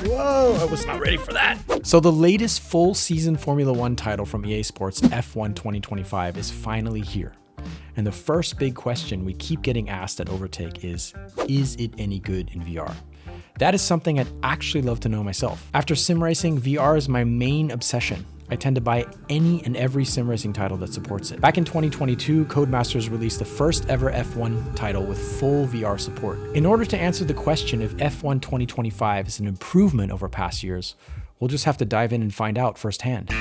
Whoa, I was not ready for that. So the latest full season Formula One title from EA Sports, F1 2025, is finally here. And the first big question we keep getting asked at Overtake is it any good in VR? That is something I'd actually love to know myself. After sim racing, VR is my main obsession. I tend to buy any and every sim racing title that supports it. Back in 2022, Codemasters released the first ever F1 title with full VR support. In order to answer the question if F1 2025 is an improvement over past years, we'll just have to dive in and find out firsthand.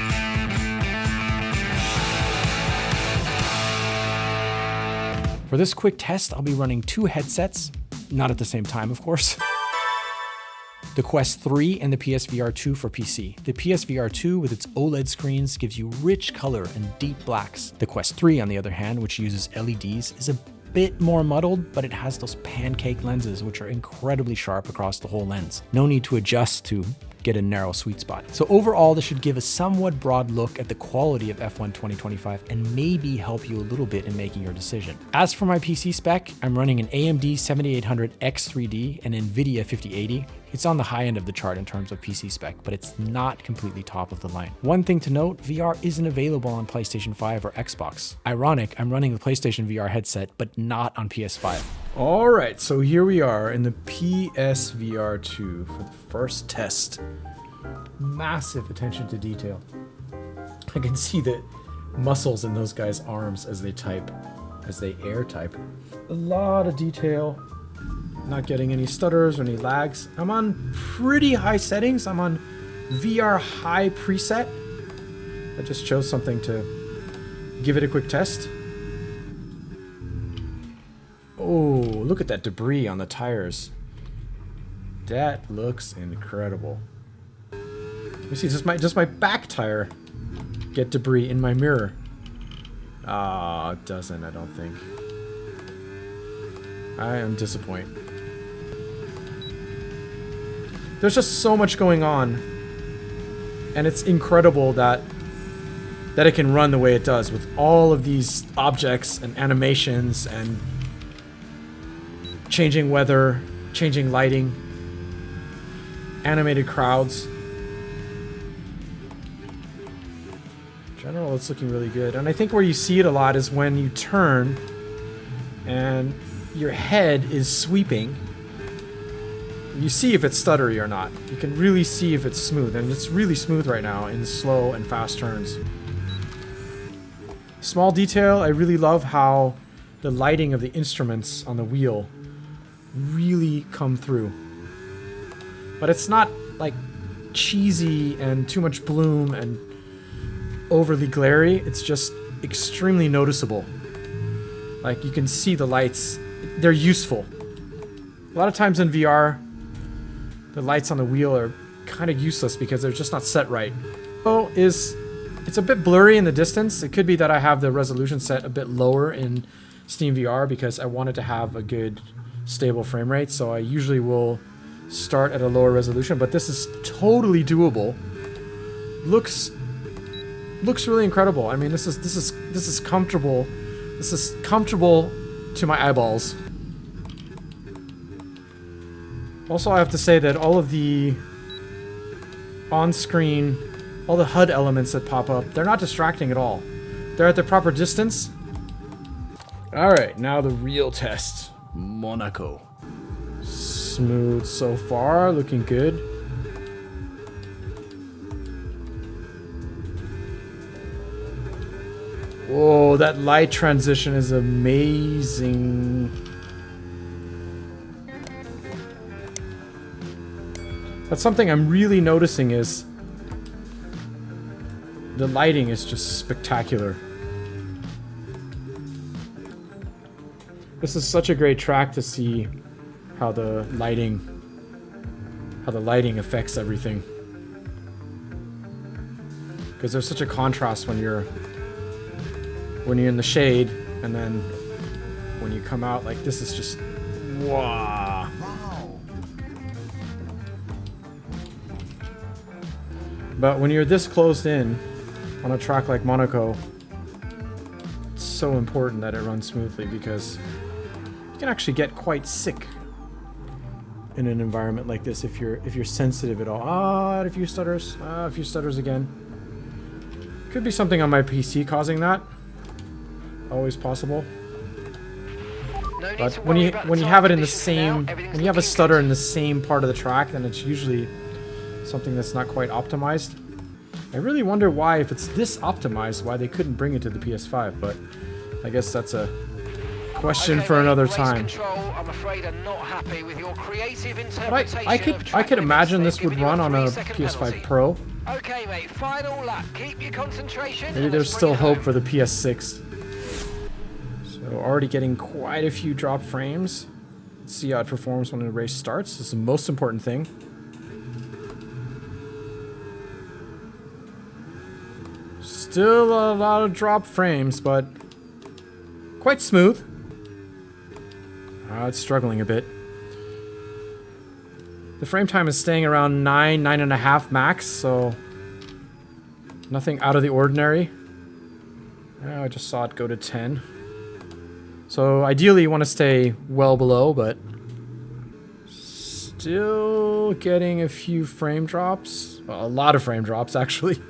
For this quick test, I'll be running 2 headsets, not at the same time, of course. The Quest 3 and the PSVR 2 for PC. The PSVR 2 with its OLED screens gives you rich color and deep blacks. The Quest 3, on the other hand, which uses LEDs, is a bit more muddled, but it has those pancake lenses which are incredibly sharp across the whole lens. No need to adjust to get a narrow sweet spot. So overall, this should give a somewhat broad look at the quality of F1 2025 and maybe help you a little bit in making your decision. As for my PC spec, I'm running an AMD 7800 X3D and NVIDIA 5080. It's on the high end of the chart in terms of PC spec, but it's not completely top of the line. One thing to note, VR isn't available on PlayStation 5 or Xbox. Ironic, I'm running the PlayStation VR headset, but not on PS5. All right, so here we are in the PSVR 2 for the first test. Massive attention to detail. I can see the muscles in those guys' arms as they type, as they air type. A lot of detail. Not getting any stutters or any lags. I'm on pretty high settings. I'm on VR high preset. I just chose something to give it a quick test. Oh, look at that debris on the tires. That looks incredible. Let me see, does my back tire get debris in my mirror? Ah, it doesn't, I don't think. I am disappointed. There's just so much going on, and it's incredible that it can run the way it does with all of these objects and animations and changing weather, changing lighting, animated crowds. In general, it's looking really good. And I think where you see it a lot is when you turn and your head is sweeping. You see if it's stuttery or not. You can really see if it's smooth, and it's really smooth right now in slow and fast turns. Small detail, I really love how the lighting of the instruments on the wheel really come through. But it's not like cheesy and too much bloom and overly glary. It's just extremely noticeable. Like, you can see the lights. They're useful. A lot of times in VR, the lights on the wheel are kind of useless because they're just not set right. So it's a bit blurry in the distance. It could be that I have the resolution set a bit lower in Steam VR because I wanted to have a good stable frame rate. So I usually will start at a lower resolution, but this is totally doable. Looks really incredible. I mean, this is comfortable. This is comfortable to my eyeballs. Also, I have to say that all of the on-screen, all the HUD elements that pop up, they're not distracting at all. They're at the proper distance. Alright, now the real test. Monaco. Smooth so far, looking good. Whoa, that light transition is amazing. That's something I'm really noticing is the lighting is just spectacular. This is such a great track to see how the lighting affects everything. Because there's such a contrast when you're in the shade, and then when you come out, like, this is just wow. But when you're this closed in on a track like Monaco, it's so important that it runs smoothly because you can actually get quite sick in an environment like this if you're sensitive at all. Ah, a few stutters. A few stutters again. Could be something on my PC causing that. Always possible. But when you have it in the same, when you have a stutter in the same part of the track, then it's usually something that's not quite optimized. I really wonder why, if it's this optimized, why they couldn't bring it to the PS5, but I guess that's a question for another time. I'm afraid I'm not happy with your creative But I could imagine this would run on a PS5 Pro. Okay, mate, final lap. Keep your concentration. Maybe there's still hope for the PS6. So already getting quite a few drop frames. Let's see how it performs when the race starts. This is the most important thing. Still a lot of drop frames, but quite smooth. It's struggling a bit. The frame time is staying around 9.5 max, so nothing out of the ordinary. I just saw it go to 10. So ideally you want to stay well below, but still getting a few frame drops. Well, a lot of frame drops, actually.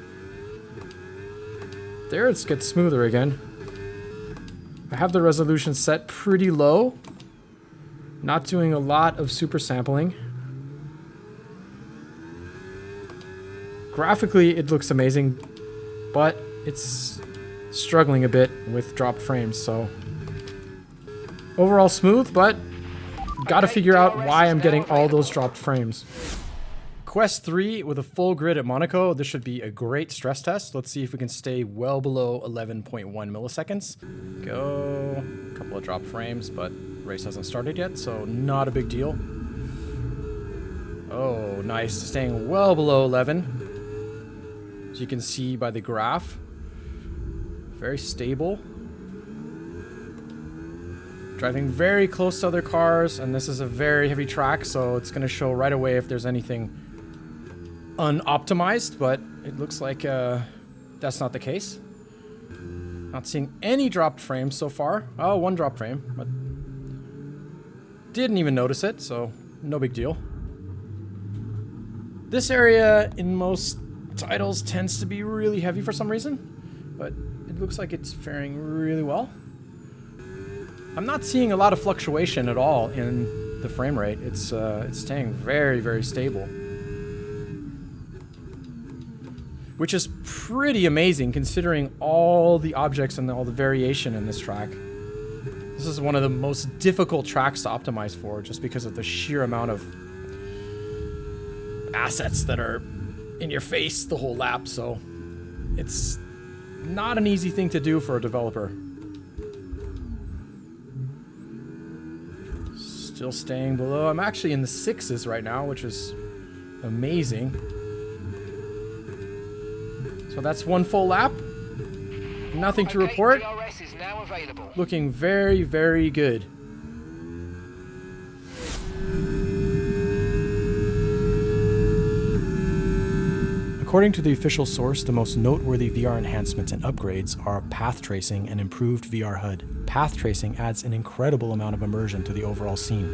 There, it gets smoother again. I have the resolution set pretty low. Not doing a lot of super sampling. Graphically, it looks amazing, but it's struggling a bit with dropped frames, so overall smooth, but gotta figure out why I'm getting all those dropped frames. Quest 3 with a full grid at Monaco. This should be a great stress test. Let's see if we can stay well below 11.1 milliseconds. Go. A couple of dropped frames, but race hasn't started yet, so not a big deal. Oh, nice. Staying well below 11. As you can see by the graph. Very stable. Driving very close to other cars, and this is a very heavy track, so it's going to show right away if there's anything unoptimized, but it looks like that's not the case. Not seeing any dropped frames so far. Oh, one drop frame, but didn't even notice it, so no big deal. This area in most titles tends to be really heavy for some reason, but it looks like it's faring really well. I'm not seeing a lot of fluctuation at all in the frame rate. It's staying very, very stable. Which is pretty amazing considering all the objects and all the variation in this track. This is one of the most difficult tracks to optimize for just because of the sheer amount of assets that are in your face the whole lap, so it's not an easy thing to do for a developer. Still staying below. I'm actually in the 6s right now, which is amazing. So that's one full lap. Nothing to report. Looking very, very good. According to the official source, the most noteworthy VR enhancements and upgrades are path tracing and improved VR HUD. Path tracing adds an incredible amount of immersion to the overall scene.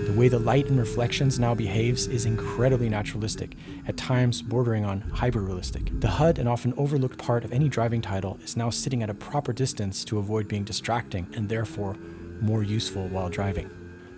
The way the light and reflections now behaves is incredibly naturalistic, at times bordering on hyper-realistic. The HUD, an often overlooked part of any driving title, is now sitting at a proper distance to avoid being distracting and therefore more useful while driving.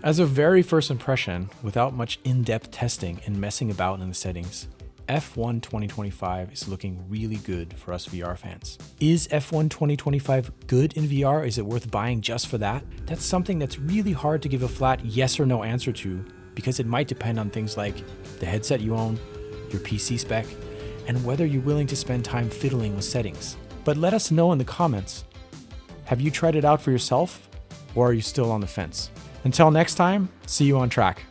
As a very first impression, without much in-depth testing and messing about in the settings, F1 2025 is looking really good for us VR fans. Is F1 2025 good in VR? Is it worth buying just for that? That's something that's really hard to give a flat yes or no answer to, because it might depend on things like the headset you own, your PC spec, and whether you're willing to spend time fiddling with settings. But let us know in the comments. Have you tried it out for yourself, or are you still on the fence? Until next time, see you on track.